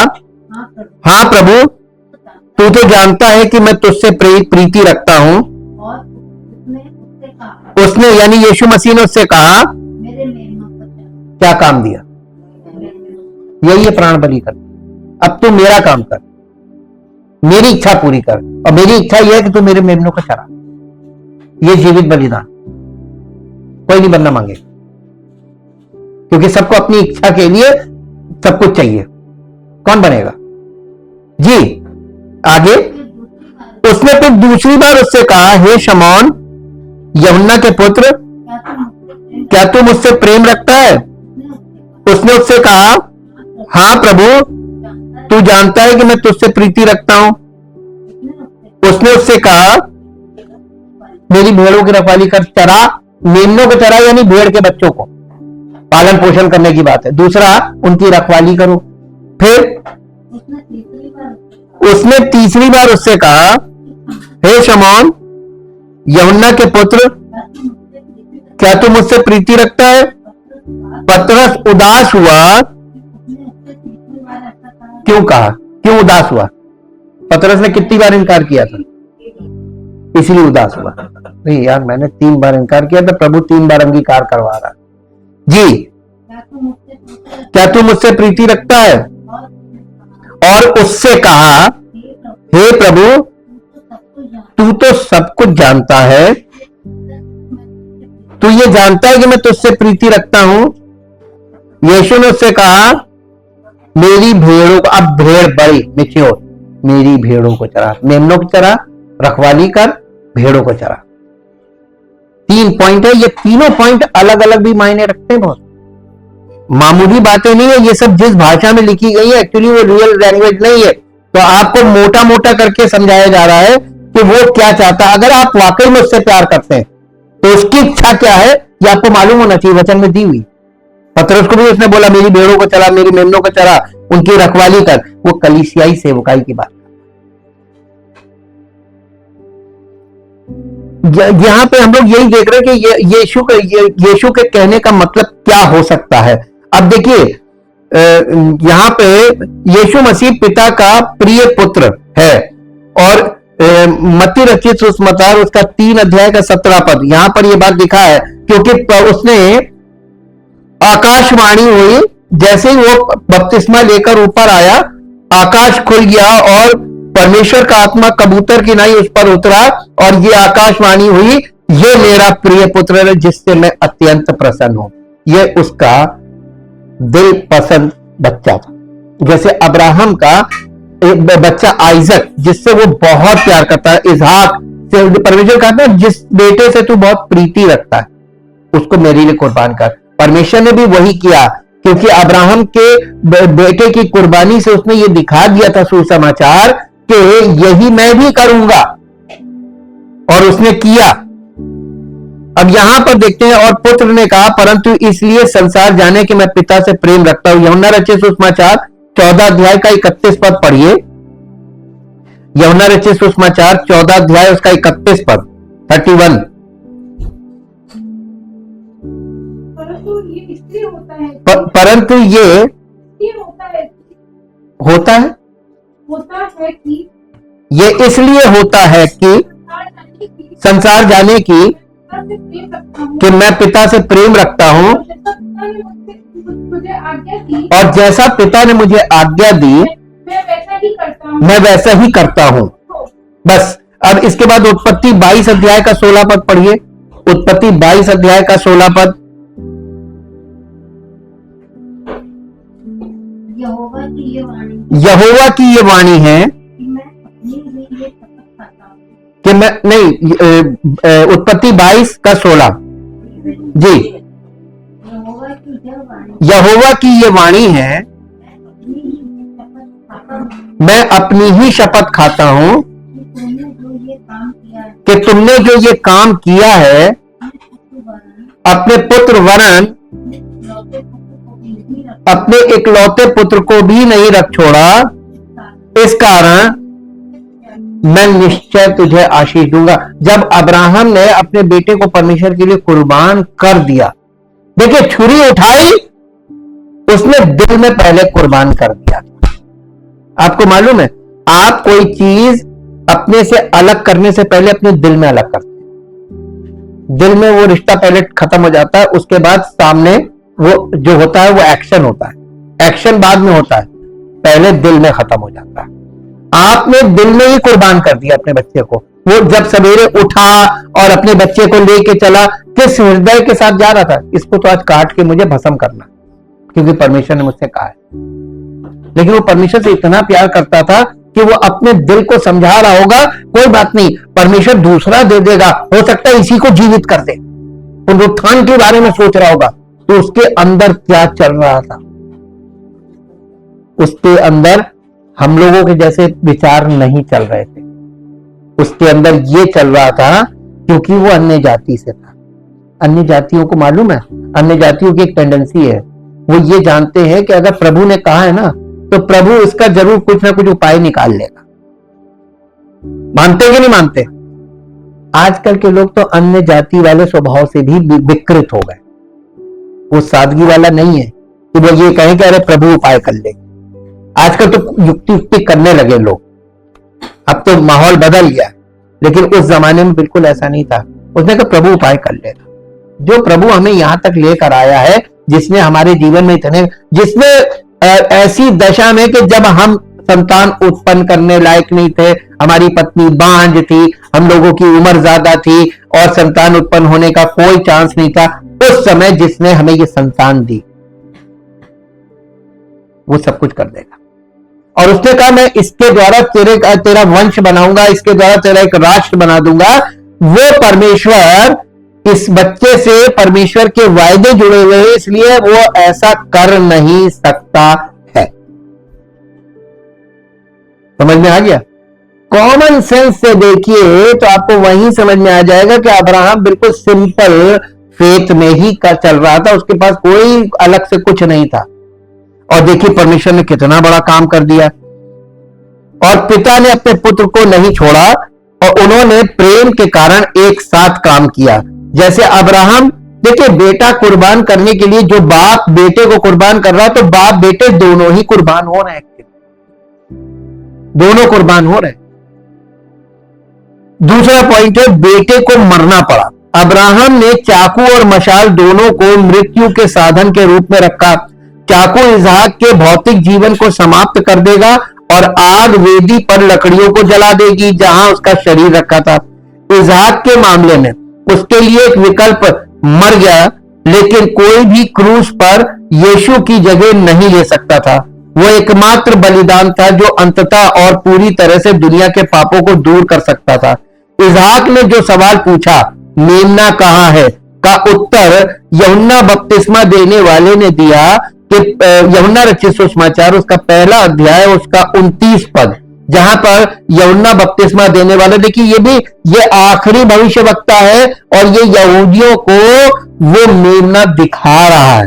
हाँ प्रभु, तू तो जानता है कि मैं तुझसे प्रीति रखता हूं। उसने यानी यीशु मसीह ने उससे कहा, क्या काम दिया? यही है प्राण बलि कर। अब तू मेरा काम कर, मेरी इच्छा पूरी कर, और मेरी इच्छा यह है कि तू मेरे मेमनों को चरा। ये जीवित बलिदान कोई नहीं बनना मांगे, क्योंकि सबको अपनी इच्छा के लिए सब कुछ चाहिए। कौन बनेगा जी? आगे उसने फिर दूसरी बार उससे कहा, हे शमौन, यूहन्ना के पुत्र, क्या तू मुझसे प्रेम रखता है? उसने उससे कहा, हाँ प्रभु, तू जानता है कि मैं तुझसे प्रीति रखता हूं। उसने उससे कहा, मेरी भेड़ों की रखवाली कर, चरा, मेमनों को चरा यानी भेड़ के बच्चों को पालन पोषण करने की बात है। दूसरा, उनकी रखवाली करो। फिर उसने तीसरी बार उससे कहा, हे शमौन, यूहन्ना के पुत्र, क्या तू मुझसे प्रीति रखता है? पतरस उदास हुआ। क्यों कहा? क्यों उदास हुआ? पतरस ने कितनी बार इनकार किया था, इसलिए उदास हुआ। नहीं यार, मैंने 3 बार इनकार किया था, प्रभु 3 बार अंगीकार करवा रहा जी। क्या तू मुझसे प्रीति रखता है? और उससे कहा, हे प्रभु, तू तो सब कुछ जानता है, तू ये जानता है कि मैं तुझसे प्रीति रखता हूं। यीशु ने उससे कहा, मेरी भेड़ों को, अब भेड़ बड़ी मैच्योर, मेरी भेड़ों को चरा, मेमनों को चरा, रखवाली कर, भेड़ों को चरा। 3 पॉइंट है। ये तीनों पॉइंट अलग अलग भी मायने रखते हैं, बहुत मामूली बातें नहीं है। ये सब जिस भाषा में लिखी गई है एक्चुअली वो रियल लैंग्वेज नहीं है, तो आपको मोटा मोटा करके समझाया जा रहा है कि वो क्या चाहता है। अगर आप वाकई में उससे प्यार करते हैं तो उसकी इच्छा क्या है ये आपको मालूम होना चाहिए, वचन में दी हुई। पतरस को भी उसने बोला, मेरी भेड़ों को चरा, मेरी मेमनों को चरा, उनकी रखवाली कर। वो कलीसियाई सेवकाई की बात। यहां पे हम लोग यही देख रहे हैं कि यीशु के कहने का मतलब क्या हो सकता है। अब देखिए, यहाँ पे यीशु मसीह पिता का प्रिय पुत्र है। और मत्ती रचित सुसमाचार उसका 3 अध्याय का 17 पद, यहां पर यह बात लिखा है, क्योंकि उसने आकाशवाणी हुई, जैसे ही वो बपतिस्मा लेकर ऊपर आया, आकाश खुल गया और परमेश्वर का आत्मा कबूतर की नाई उस पर उतरा, और ये आकाशवाणी हुई, ये मेरा प्रिय पुत्र है जिससे मैं अत्यंत प्रसन्न हूं। ये उसका दिल पसंद बच्चा था। जैसे अब्राहम का बच्चा आइजक, जिससे वो बहुत प्यार करता है, इसहाक से परमेश्वर कहता है जिस बेटे से तू बहुत प्रीति रखता है उसको मेरे लिए कुर्बान कर। परमेश्वर ने भी वही किया, क्योंकि अब्राहम के बेटे की कुर्बानी से उसने ये दिखा दिया था सुसमाचार कि यही मैं भी करूंगा, और उसने किया। अब यहां पर देखते हैं, और पुत्र ने कहा परंतु इसलिए संसार जाने कि मैं पिता से प्रेम रखता हूं। यूहन्ना रचित सुसमाचार 14 अध्याय का 31 पद पढ़िए। यूहन्ना रचित सुसमाचार 14 अध्याय उसका 31 पद 31। परंतु ये होता है कि ये इसलिए होता है कि संसार जाने की कि मैं पिता से प्रेम रखता हूं, और जैसा पिता ने मुझे आज्ञा दी मैं वैसा ही करता हूं। बस अब इसके बाद उत्पत्ति 22 अध्याय का 16 पद पढ़िए। उत्पत्ति 22 अध्याय का 16 पद। यहोवा की ये वाणी है कि मैं नहीं, उत्पत्ति 22 का 16 जी। यहोवा की ये वाणी है, मैं अपनी ही शपथ खाता हूं कि तुमने जो ये काम किया है अपने पुत्र वरन अपने इकलौते पुत्र को भी नहीं रख छोड़ा, इस कारण मैं निश्चय तुझे आशीष दूंगा। जब अब्राहम ने अपने बेटे को परमेश्वर के लिए कुर्बान कर दिया, देखिए छुरी उठाई, उसने दिल में पहले कुर्बान कर दिया। आपको मालूम है, आप कोई चीज अपने से अलग करने से पहले अपने दिल में अलग करते हैं। दिल में वो रिश्ता पहले खत्म हो जाता है, उसके बाद सामने वो जो होता है वो एक्शन होता है। एक्शन बाद में होता है, पहले दिल में खत्म हो जाता है। आपने दिल में ही कुर्बान कर दिया अपने बच्चे को। वो जब सवेरे उठा और अपने बच्चे को लेके चला, किस हृदय के साथ जा रहा था, इसको तो आज काट के मुझे भस्म करना, क्योंकि परमेश्वर ने मुझसे कहा है। लेकिन वो परमेश्वर से इतना प्यार करता था कि वो अपने दिल को समझा रहा होगा, कोई बात नहीं, परमेश्वर दूसरा दे देगा, हो सकता है इसी को जीवित कर दे। पुनरुत्थान के बारे में सोच रहा होगा। तो उसके अंदर क्या चल रहा था? उसके अंदर हम लोगों के जैसे विचार नहीं चल रहे थे। उसके अंदर ये चल रहा था क्योंकि वो अन्य जाति से था। अन्य जातियों को मालूम है, अन्य जातियों की एक टेंडेंसी है, वो ये जानते हैं कि अगर प्रभु ने कहा है ना, तो प्रभु इसका जरूर कुछ ना कुछ उपाय निकाल लेगा। मानते कि नहीं मानते? आजकल के लोग तो अन्य जाति वाले स्वभाव से भी विकृत हो गए। वो सादगी वाला नहीं है कि वो ये कहें कि अरे प्रभु उपाय कर ले। आजकल तो युक्ति करने लगे लोग। अब तो माहौल बदल गया, लेकिन उस जमाने में बिल्कुल ऐसा नहीं था। उसने कहा प्रभु उपाय कर लेगा। जो प्रभु हमें यहां तक लेकर आया है, जिसने हमारे जीवन में इतने, जिसने ऐसी दशा में कि जब हम संतान उत्पन्न करने लायक नहीं थे, हमारी पत्नी बांझ थी, हम लोगों की उम्र ज्यादा थी और संतान उत्पन्न होने का कोई चांस नहीं था, उस समय जिसने हमें ये संतान दी, वो सब कुछ कर देगा। और उसने कहा मैं इसके द्वारा तेरा वंश बनाऊंगा, इसके द्वारा तेरा एक राष्ट्र बना दूंगा। वो परमेश्वर, इस बच्चे से परमेश्वर के वायदे जुड़े हुए हैं, इसलिए वो ऐसा कर नहीं सकता है। समझ में आ गया? कॉमन सेंस से देखिए तो आपको वहीं समझ में आ जाएगा कि अब्राहम बिल्कुल सिंपल फेथ में ही चल रहा था। उसके पास कोई अलग से कुछ नहीं था। और देखिए परमेश्वर ने कितना बड़ा काम कर दिया। और पिता ने अपने पुत्र को नहीं छोड़ा, और उन्होंने प्रेम के कारण एक साथ काम किया। जैसे अब्राहम देखिए, बेटा कुर्बान करने के लिए जो बाप बेटे को कुर्बान कर रहा है, तो बाप बेटे दोनों ही कुर्बान हो रहे हैं, दोनों कुर्बान हो रहे हैं। दूसरा पॉइंट है, बेटे को मरना पड़ा। अब्राहम ने चाकू और मशाल दोनों को मृत्यु के साधन के रूप में रखा। चाकू इसहाक के भौतिक जीवन को समाप्त कर देगा और आग वेदी पर लकड़ियों को जला देगी जहां उसका शरीर रखा था। इसहाक के मामले में उसके लिए एक विकल्प मर गया, लेकिन कोई भी क्रूस पर यीशु की जगह नहीं ले सकता था। वो एकमात्र बलिदान था जो अंततः और पूरी तरह से दुनिया के पापों को दूर कर सकता था। इसहाक ने जो सवाल पूछा, मेमना कहां है, का उत्तर यूहन्ना बपतिस्मा देने वाले ने दिया कि यूहन्ना रचित सुसमाचार उसका पहला अध्याय उसका 29 पद, जहां पर यूहन्ना बपतिस्मा देने वाले, देखिए ये आखिरी भविष्यवक्ता है और ये यहूदियों को वो मेमना दिखा रहा है,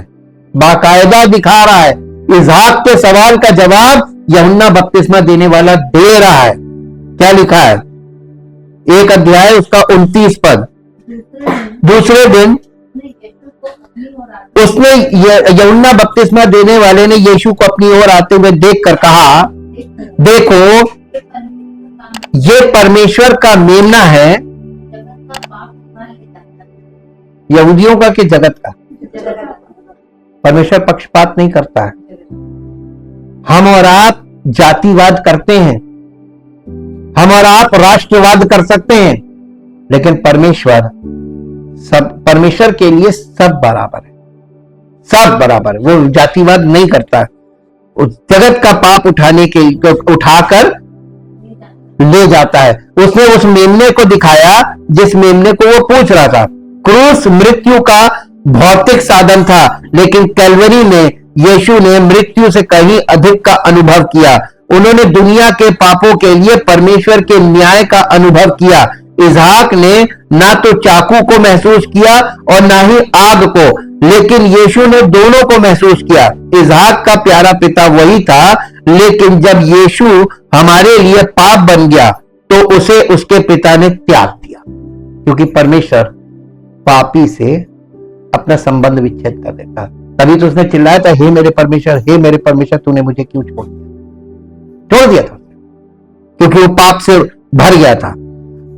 बाकायदा दिखा रहा है। इसहाक के सवाल का जवाब यूहन्ना बपतिस्मा देने वाला दे रहा है। क्या लिखा है? एक अध्याय उसका 29 पद। दूसरे दिन उसने यूहन्ना बपतिस्मा देने वाले ने यीशु को अपनी ओर आते हुए देखकर कहा, देखो ये परमेश्वर का मेमना है। यहूदियों का कि जगत का? परमेश्वर पक्षपात नहीं करता है। हम और आप जातिवाद करते हैं, हम और आप राष्ट्रवाद कर सकते हैं, लेकिन परमेश्वर के लिए सब बराबर है, सब बराबर है। वो जातिवाद नहीं करता, उस जगत का पाप उठाकर ले जाता है। उसने उस मेमने को दिखाया जिस मेमने को वो पूछ रहा था। क्रूस मृत्यु का भौतिक साधन था, लेकिन कैलवरी में यीशु ने मृत्यु से कहीं अधिक का अनुभव किया। उन्होंने दुनिया के पापों के लिए परमेश्वर के न्याय का अनुभव किया। इसहाक ने ना तो चाकू को महसूस किया और ना ही आग को, लेकिन यीशु ने दोनों को महसूस किया। इसहाक का प्यारा पिता वही था, लेकिन जब यीशु हमारे लिए पाप बन गया तो उसे उसके पिता ने त्याग दिया, क्योंकि परमेश्वर पापी से अपना संबंध विच्छेद कर देता। तभी तो उसने चिल्लाया था, हे मेरे परमेश्वर तूने मुझे क्यों छोड़ दिया था, क्योंकि वो पाप से भर गया था।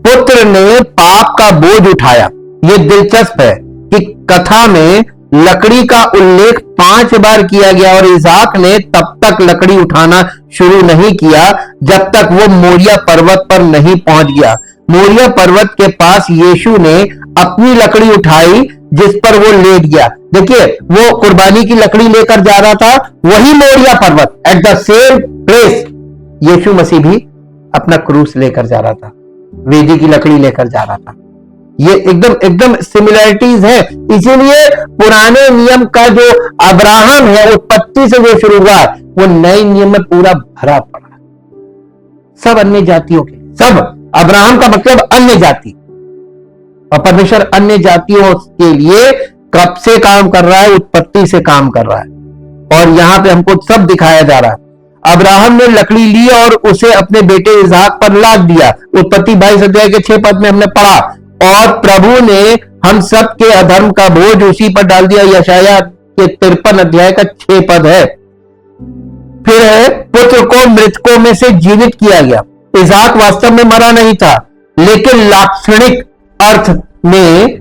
पुत्र ने पाप का बोझ उठाया। यह दिलचस्प है कि कथा में लकड़ी का उल्लेख 5 बार किया गया और इसहाक ने तब तक लकड़ी उठाना शुरू नहीं किया जब तक वो मोरिया पर्वत पर नहीं पहुंच गया। मोरिया पर्वत के पास यीशु ने अपनी लकड़ी उठाई जिस पर वो लेट गया। देखिए, वो कुर्बानी की लकड़ी लेकर जा रहा था, वही मोरिया पर्वत, एट द सेम प्लेस यीशु मसीह भी अपना क्रूस लेकर जा रहा था, वेदी की लकड़ी लेकर जा रहा था। ये एकदम सिमिलरिटीज है। इसीलिए पुराने नियम का जो अब्राहम है, उत्पत्ति से जो शुरुआत, वो नए नियम में पूरा भरा पड़ा। सब अन्य जातियों के, सब अब्राहम का मतलब अन्य जाति, और परमेश्वर अन्य जातियों के लिए कब से काम कर रहा है? उत्पत्ति से काम कर रहा है। और यहां पे हमको सब दिखाया जा रहा है। अब्राहम ने लकड़ी ली और उसे अपने बेटे इसहाक पर लाद दिया। उत्पत्ति 22 अध्याय के 6 पद में हमने पढ़ा। और प्रभु ने हम सब के अधर्म का बोझ उसी पर डाल दिया। यशाया के 53 अध्याय का 6 पद है। फिर है, पुत्र को मृतकों में से जीवित किया गया। इसहाक वास्तव में मरा नहीं था, लेकिन लाक्षणिक अर्थ में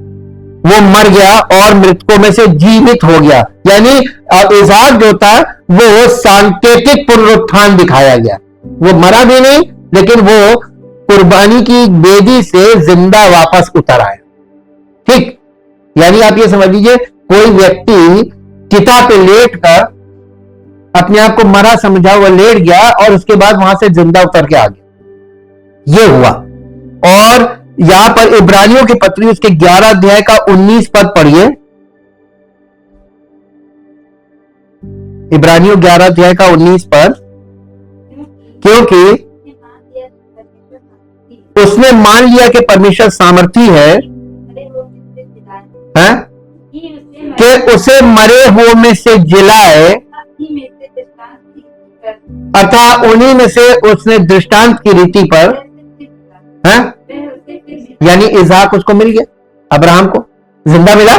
वो मर गया और मृतकों में से जीवित हो गया। यानी इसहाक जो था वो सांकेतिक पुनरुत्थान दिखाया गया। वो मरा भी नहीं, लेकिन वो कुर्बानी की वेदी से जिंदा वापस उतर आया। ठीक, यानी आप ये समझ लीजिए, कोई व्यक्ति चिता पे लेट कर अपने आप को मरा समझा हुआ लेट गया और उसके बाद वहां से जिंदा उतर के आ गया। ये हुआ। और यहां पर इब्रानियों की पत्री उसके 11 अध्याय का 19 पद पढ़िए। इब्रानियों 11 अध्याय का 19 पद, क्योंकि उसने मान लिया कि परमेश्वर सामर्थी है कि उसे मरे हुए में से जिलाए, अतः उन्हीं में से उसने दृष्टांत की रीति पर, यानी इसहाक उसको मिल गया, अब्राहम को जिंदा मिला।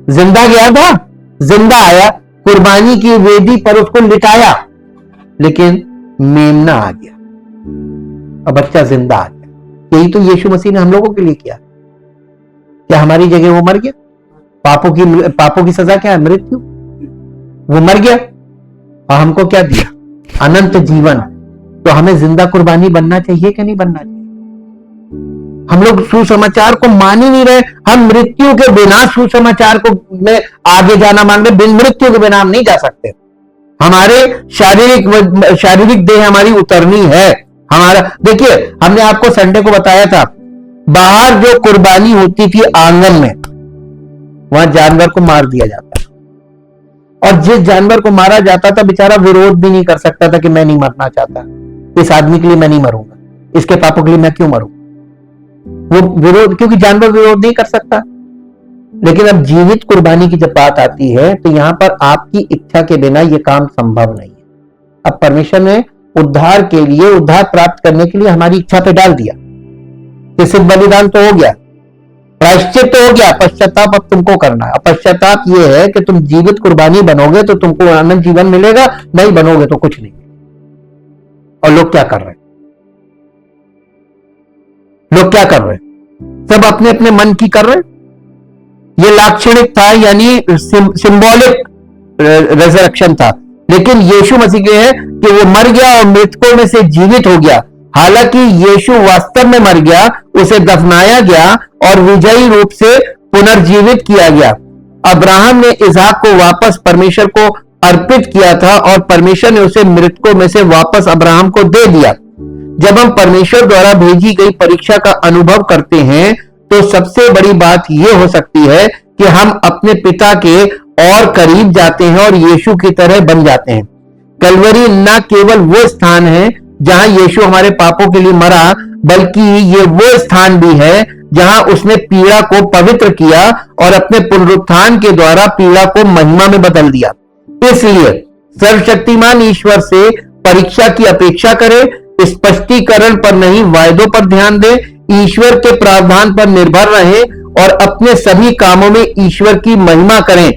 जिंदा गया था, जिंदा आया, कुर्बानी की वेदी पर उसको लिटाया, लेकिन मेमना आ गया और बच्चा जिंदा आ गया। यही तो यीशु मसीह ने हम लोगों के लिए किया। क्या हमारी जगह वो मर गया? पापों की सजा क्या है? मृत्यु। वो मर गया और हमको क्या दिया? अनंत जीवन। तो हमें जिंदा कुर्बानी बनना चाहिए कि नहीं बनना चाहिए? हम लोग सुसमाचार को मान ही नहीं रहे। हम मृत्यु के बिना सुसमाचार को में आगे जाना मांग रहे। बिन मृत्यु के बिना हम नहीं जा सकते। हमारे शारीरिक देह हमारी उतरनी है। हमारा देखिए, हमने आपको संडे को बताया था, बाहर जो कुर्बानी होती थी आंगन में, वहां जानवर को मार दिया जाता है, और जिस जानवर को मारा जाता था बेचारा विरोध भी नहीं कर सकता था कि मैं नहीं मरना चाहता, इस आदमी के लिए मैं नहीं मरूंगा, इसके पापों के लिए मैं क्यों मरूं। वो विरोध, क्योंकि जानवर विरोध नहीं कर सकता। लेकिन अब जीवित कुर्बानी की जब बात आती है तो यहां पर आपकी इच्छा के बिना यह काम संभव नहीं है। अब परमेश्वर ने उद्धार के लिए, उद्धार प्राप्त करने के लिए हमारी इच्छा पे डाल दिया कि सिर्फ बलिदान तो हो गया, प्रायश्चित तो हो गया, पश्चाताप अब तुमको करना है। पश्चाताप ये है कि तुम जीवित कुर्बानी बनोगे तो तुमको अनंत जीवन मिलेगा, नहीं बनोगे तो कुछ नहीं। और लोग क्या कर रहे हैं? लोग क्या कर रहे हैं? सब अपने अपने मन की कर रहे हैं। ये लाक्षणिक था, यानी सिंबॉलिक रेजरेक्शन था। लेकिन यीशु मसीह के है कि वो मर गया और मृतकों में से जीवित हो गया। हालांकि यीशु वास्तव में मर गया, उसे दफनाया गया और विजयी रूप से पुनर्जीवित किया गया। अब्राहम ने इसहाक को वापस परमेश्वर को अर्पित किया था और परमेश्वर ने उसे मृतकों में से वापस अब्राहम को दे दिया। जब हम परमेश्वर द्वारा भेजी गई परीक्षा का अनुभव करते हैं तो सबसे बड़ी बात यह हो सकती है कि हम अपने पिता के और करीब जाते हैं और यीशु की तरह बन जाते हैं। कलवरी न केवल वो स्थान है जहां यीशु हमारे पापों के लिए मरा, बल्कि ये वो स्थान भी है जहां उसने पीड़ा को पवित्र किया और अपने पुनरुत्थान के द्वारा पीड़ा को महिमा में बदल दिया। इसलिए सर्वशक्तिमान ईश्वर से परीक्षा की अपेक्षा करें, स्पष्टीकरण पर नहीं, वायदों पर ध्यान दें, ईश्वर के प्रावधान पर निर्भर रहें और अपने सभी कामों में ईश्वर की महिमा करें।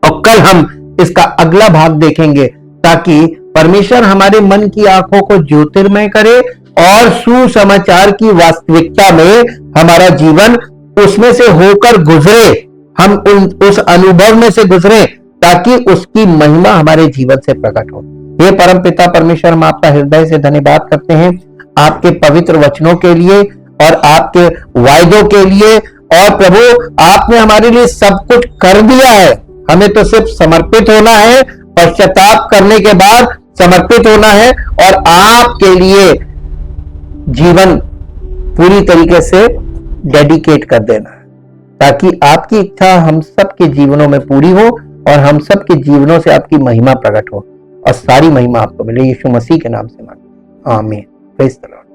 और कल हम इसका अगला भाग देखेंगे ताकि परमेश्वर हमारे मन की आंखों को ज्योतिर्मय करे और सुसमाचार की वास्तविकता में हमारा जीवन उसमें से होकर गुजरे, हम उस अनुभव में से गुजरे ताकि उसकी महिमा हमारे जीवन से प्रकट हो। हे परमपिता परमेश्वर, हम आपका हृदय से धन्यवाद करते हैं आपके पवित्र वचनों के लिए और आपके वायदों के लिए। और प्रभु, आपने हमारे लिए सब कुछ कर दिया है, हमें तो सिर्फ समर्पित होना है, पश्चाताप करने के बाद समर्पित होना है और आपके लिए जीवन पूरी तरीके से डेडिकेट कर देना है, ताकि आपकी इच्छा हम सबके जीवनों में पूरी हो और हम सबके जीवनों से आपकी महिमा प्रकट हो और सारी महिमा आपको मिले। यीशु मसीह के नाम से मांगते हैं, आमीन। Praise the Lord.